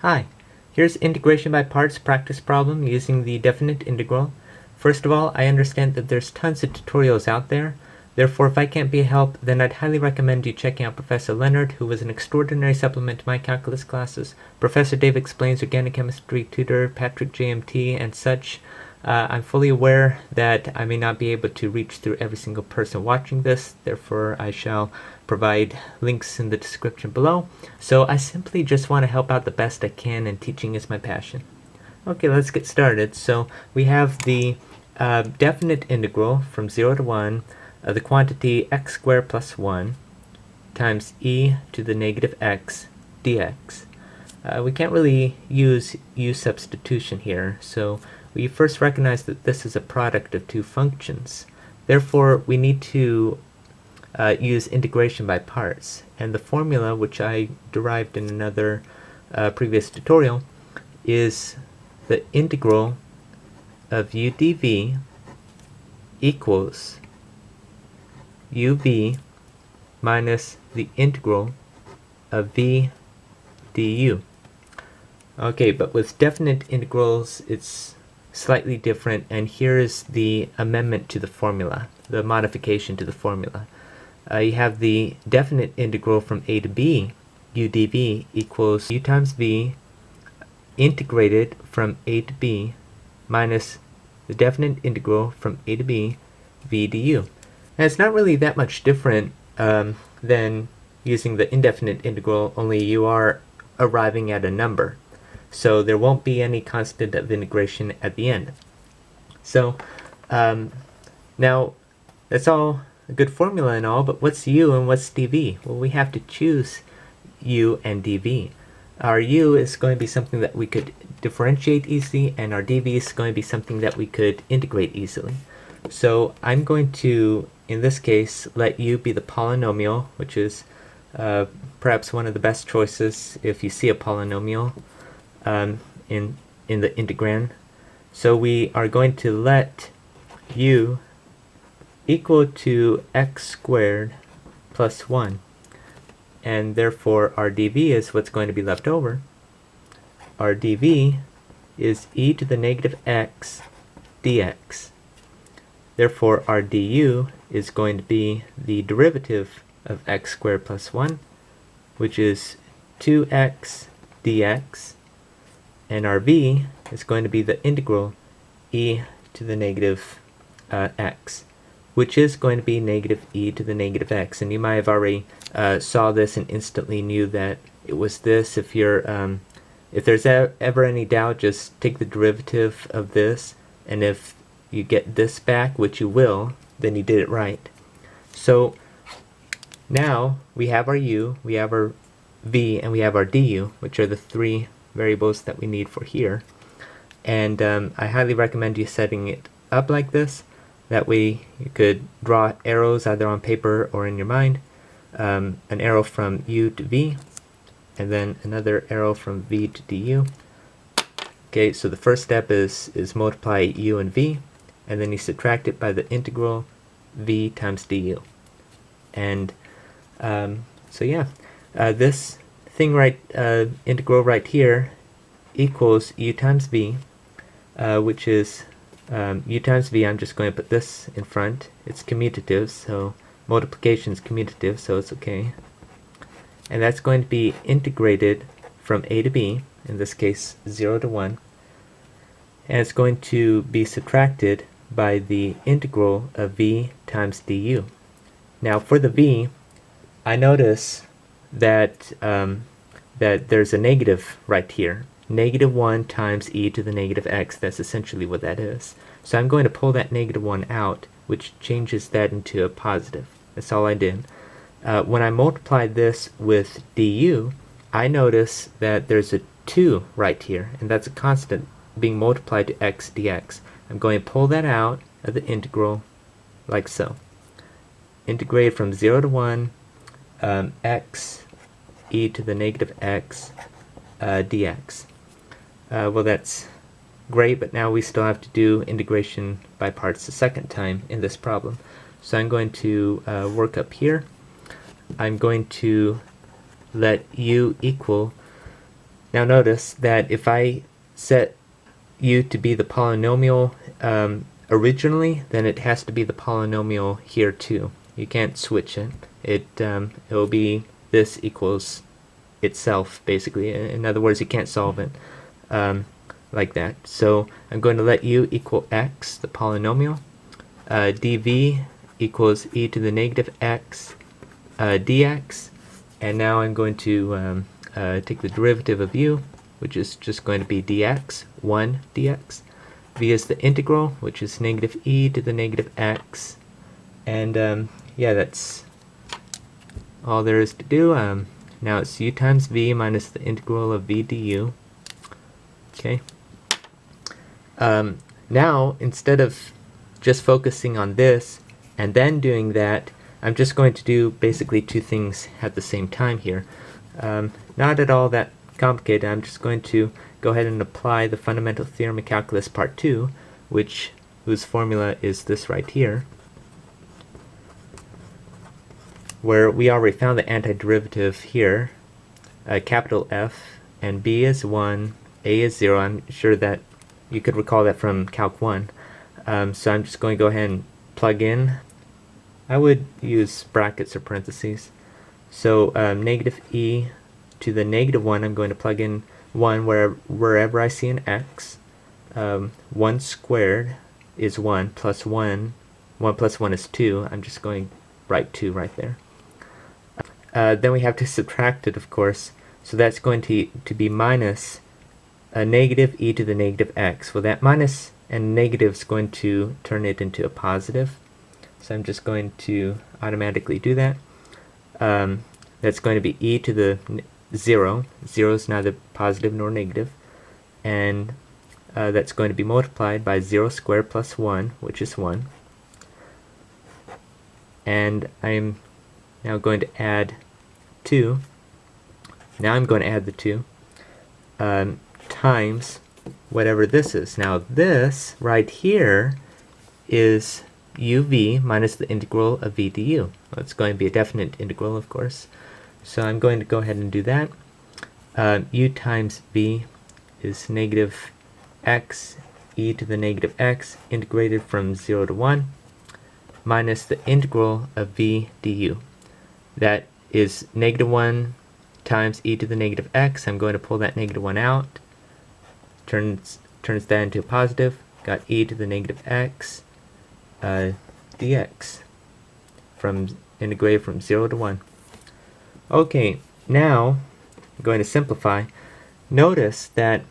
Hi, here's integration by parts practice problem using the definite integral. First of all, I understand that there's tons of tutorials out there. Therefore, if I can't be a help, then I'd highly recommend you checking out Professor Leonard, who was an extraordinary supplement to my calculus classes, Professor Dave Explains Organic Chemistry Tutor, Patrick JMT, and such. I'm fully aware that I may not be able to reach through every single person watching this, therefore I shall provide links in the description below. So I simply just want to help out the best I can, and teaching is my passion. Okay, let's get started. So we have the definite integral from 0 to 1 of the quantity x squared plus 1 times e to the negative x dx. We can't really use u substitution here, so we first recognize that this is a product of two functions. Therefore, we need to use integration by parts. And the formula, which I derived in another previous tutorial, is the integral of u dv equals uv minus the integral of v du. Okay, but with definite integrals, it's slightly different, and here is the amendment to the formula, the modification to the formula. You have the definite integral from a to b, u dv equals u times v integrated from a to b minus the definite integral from a to b v du. And it's not really that much different than using the indefinite integral, only you are arriving at a number. So there won't be any constant of integration at the end. So now that's all a good formula and all, but what's u and what's dv? Well, we have to choose u and dv. Our u is going to be something that we could differentiate easily, and our dv is going to be something that we could integrate easily. So I'm going to, in this case, let u be the polynomial, which is perhaps one of the best choices if you see a polynomial in the integrand. So we are going to let u equal to x squared plus 1, and therefore our dv is what's going to be left over. Our dv is e to the negative x dx. Therefore our du is going to be the derivative of x squared plus 1, which is 2x dx, and our v is going to be the integral e to the negative x, which is going to be negative e to the negative x. And you might have already saw this and instantly knew that it was this. If there's ever any doubt, just take the derivative of this, and if you get this back, which you will, then you did it right. So now we have our u, we have our v, and we have our du, which are the three variables that we need for here. And I highly recommend you setting it up like this. That way you could draw arrows either on paper or in your mind. An arrow from u to v, and then another arrow from v to du. Okay, so the first step is multiply u and v, and then you subtract it by the integral v times du. And so yeah, this thing integral right here equals u times v, which is u times v. I'm just going to put this in front. It's commutative, so multiplication is commutative, so it's okay. And that's going to be integrated from a to b, in this case 0 to 1, and it's going to be subtracted by the integral of v times du. Now for the v, I notice that that there's a negative right here. Negative 1 times e to the negative x, that's essentially what that is. So I'm going to pull that negative 1 out, which changes that into a positive. That's all I did. When I multiply this with du, I notice that there's a 2 right here, and that's a constant being multiplied to x dx. I'm going to pull that out of the integral like so. Integrate from 0 to 1 x e to the negative x dx. Well, that's great, but now we still have to do integration by parts the second time in this problem. So I'm going to work up here. I'm going to let u equal Now notice that if I set u to be the polynomial originally, then it has to be the polynomial here too. You can't switch it. It will be this equals itself, basically. In other words, you can't solve it like that. So I'm going to let u equal x, the polynomial. dv equals e to the negative x dx. And now I'm going to take the derivative of u, which is just going to be dx, 1 dx. V is the integral, which is negative e to the negative x. And yeah, that's all there is to do. Now it's u times v minus the integral of v du. Okay. Now, instead of just focusing on this and then doing that, I'm just going to do basically two things at the same time here. Not at all that complicated. I'm just going to go ahead and apply the fundamental theorem of calculus part 2, whose formula is this right here, where we already found the antiderivative here, capital F, and b is 1, a is 0. I'm sure that you could recall that from Calc 1. So I'm just going to go ahead and plug in. I would use brackets or parentheses. So negative e to the negative 1, I'm going to plug in 1 wherever I see an x. 1 squared is 1 plus 1. 1 plus 1 is 2. I'm just going to write 2 right there. Then we have to subtract it, of course. So that's going to be minus a negative e to the negative x. Well, that minus and negative is going to turn it into a positive. So I'm just going to automatically do that. That's going to be e to the 0. 0 is neither positive nor negative. And that's going to be multiplied by 0 squared plus 1, which is 1. And I'm now going to add 2. Now I'm going to add the 2 times whatever this is. Now this right here is uv minus the integral of v du. Well, it's going to be a definite integral, of course. So I'm going to go ahead and do that. U times v is negative x e to the negative x integrated from 0 to 1 minus the integral of v du. That is negative 1 times e to the negative x. I'm going to pull that negative 1 out. Turns that into a positive. Got e to the negative x dx from integrated from 0 to 1. Okay, now I'm going to simplify. Notice that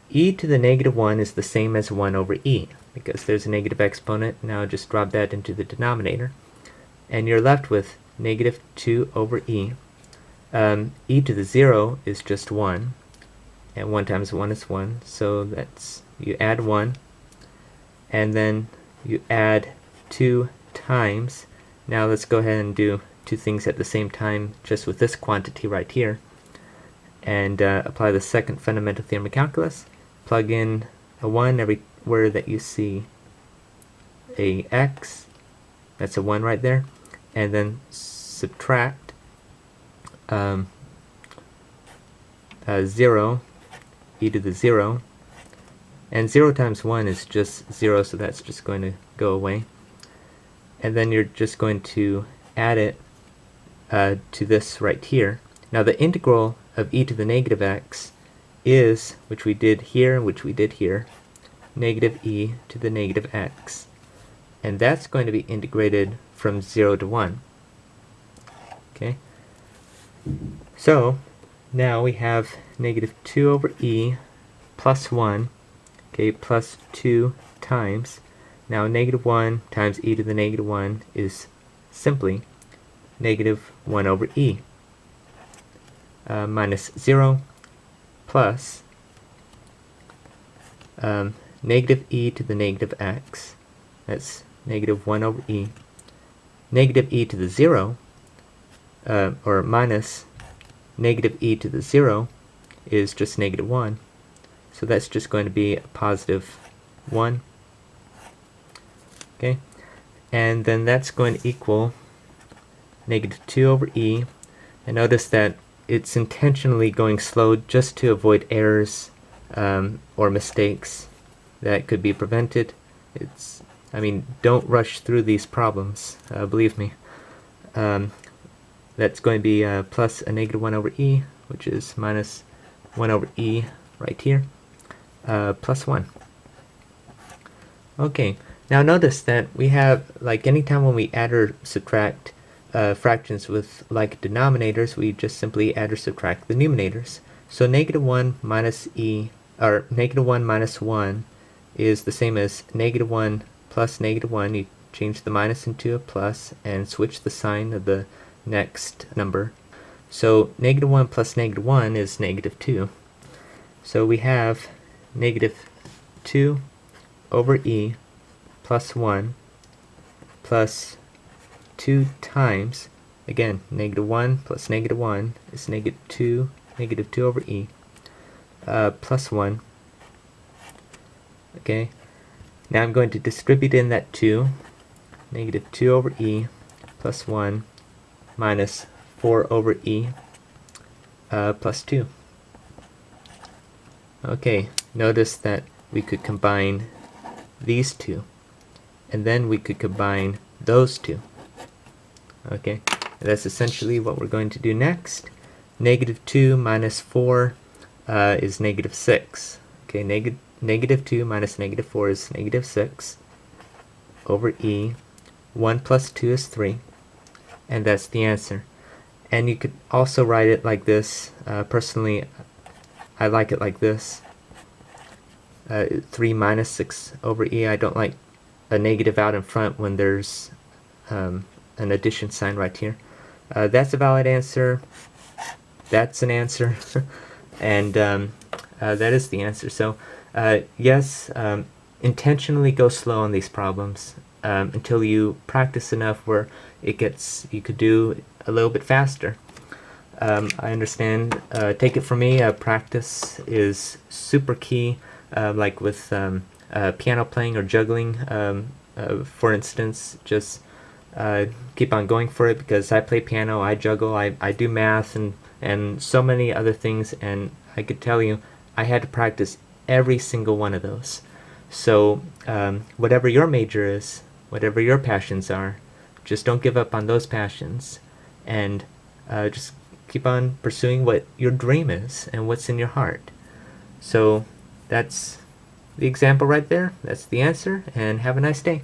e to the negative 1 is the same as 1 over e, because there's a negative exponent. Now just drop that into the denominator, and you're left with negative 2 over e. E to the 0 is just 1, and 1 times 1 is 1, so that's, you add 1, and then you add 2 times. Now let's go ahead and do two things at the same time just with this quantity right here, and apply the second fundamental theorem of calculus. Plug in a 1 everywhere that you see a x, that's a 1 right there, and then subtract 0, e to the 0, and 0 times 1 is just 0, so that's just going to go away. And then you're just going to add it to this right here. Now the integral of e to the negative x is, which we did here and which we did here, negative e to the negative x. And that's going to be integrated from 0 to 1. Okay? So now we have negative 2 over e plus 1, okay, plus 2 times. Now negative 1 times e to the negative 1 is simply negative 1 over e minus 0 plus negative e to the negative x. That's negative 1 over e. Negative e to the 0, or minus negative e to the 0 is just negative 1. So that's just going to be a positive 1. Okay, and then that's going to equal negative 2 over e. And notice that it's intentionally going slow just to avoid errors or mistakes that could be prevented. I mean, don't rush through these problems, believe me. That's going to be plus a negative 1 over e, which is minus 1 over e right here, plus 1. Okay, now notice that we have, like anytime when we add or subtract fractions with like denominators, we just simply add or subtract the numerators. So negative 1 minus e, or negative 1 minus 1 is the same as negative 1 plus negative 1. You change the minus into a plus and switch the sign of the next number. So negative 1 plus negative 1 is negative 2. So we have negative 2 over e plus 1 plus 2 times, again, negative 1 plus negative 1 is negative 2 over e plus 1. Okay, now I'm going to distribute in that 2, negative 2 over e plus 1 minus 4 over e plus 2. Okay, notice that we could combine these two, and then we could combine those two. Okay, that's essentially what we're going to do next. Negative 2 minus 4 is negative 6. Okay, negative 2 minus negative 4 is negative 6 over e. 1 plus 2 is 3, and that's the answer. And you could also write it like this. Personally, I like it like this. 3 minus 6 over e. I don't like a negative out in front when there's an addition sign right here. That's a valid answer. That's an answer. And that is the answer. So yes, intentionally go slow on these problems until you practice enough where you could do a little bit faster. I understand. Take it from me, practice is super key. Like with piano playing or juggling, for instance, just keep on going for it, because I play piano, I juggle, I do math and so many other things, and I could tell you I had to practice every single one of those. So whatever your major is, whatever your passions are, just don't give up on those passions, and just keep on pursuing what your dream is and what's in your heart. So that's the example right there. That's the answer, and have a nice day.